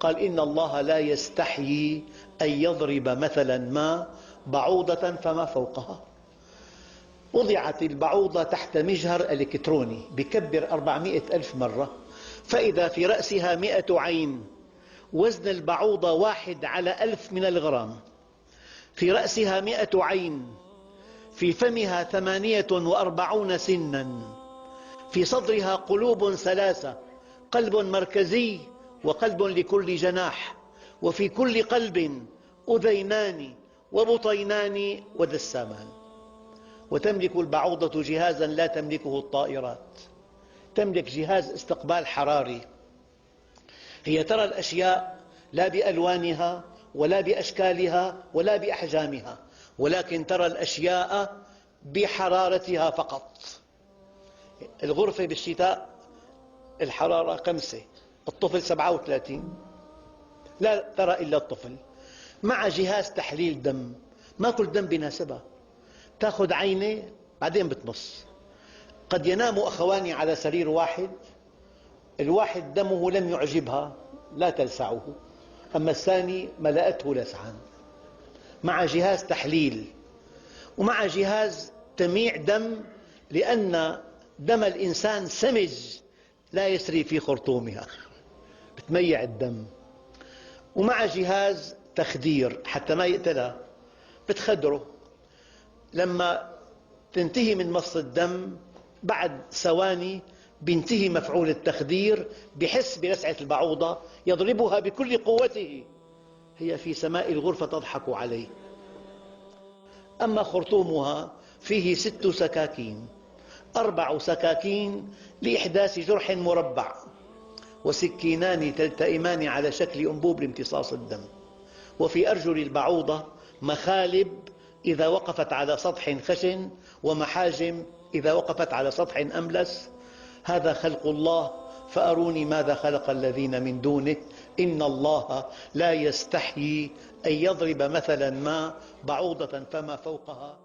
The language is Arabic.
قال إن الله لا يستحيي أن يضرب مثلا ما بعوضة فما فوقها. وضعت البعوضة تحت مجهر إلكتروني بكبر 400 ألف مرة، فإذا في رأسها 100 عين، وزن البعوضة 1/1000 من الغرام، في رأسها 100 عين، في فمها 48 سنا، في صدرها قلوب 3، قلب مركزي وقلب لكل جناح، وفي كل قلب أذينان وبطينان ودسامان. وتملك البعوضة جهازا لا تملكه الطائرات، تملك جهاز استقبال حراري. هي ترى الأشياء لا بألوانها ولا بأشكالها ولا بأحجامها، ولكن ترى الأشياء بحرارتها فقط. الغرفة بالشتاء الحرارة 5، الطفل 37، لا ترى إلا الطفل. مع جهاز تحليل دم، ما كل دم بيناسبها، تأخذ عينة بعدين بتمص. قد ينام أخوان على سرير واحد، الواحد دمه لم يعجبها لا تلسعه، أما الثاني ملأته لسعا. مع جهاز تحليل ومع جهاز تميع دم، لأن دم الإنسان سمج لا يسري في خرطومها، بتميع الدم. ومع جهاز تخدير حتى ما يقتلها، بتخدره. لما تنتهي من مص الدم بعد ثواني بينتهي مفعول التخدير، بحس بلسعة البعوضة يضربها بكل قوته، هي في سماء الغرفة تضحك عليه. أما خرطومها فيه 6 سكاكين، 4 سكاكين لإحداث جرح مربع، وسكينان تلتئمان على شكل أنبوب لامتصاص الدم. وفي أرجل البعوضة مخالب إذا وقفت على سطح خشن، ومحاجم إذا وقفت على سطح أملس. هذا خلق الله، فأروني ماذا خلق الذين من دونه. إن الله لا يستحيي أن يضرب مثلا ما بعوضة فما فوقها.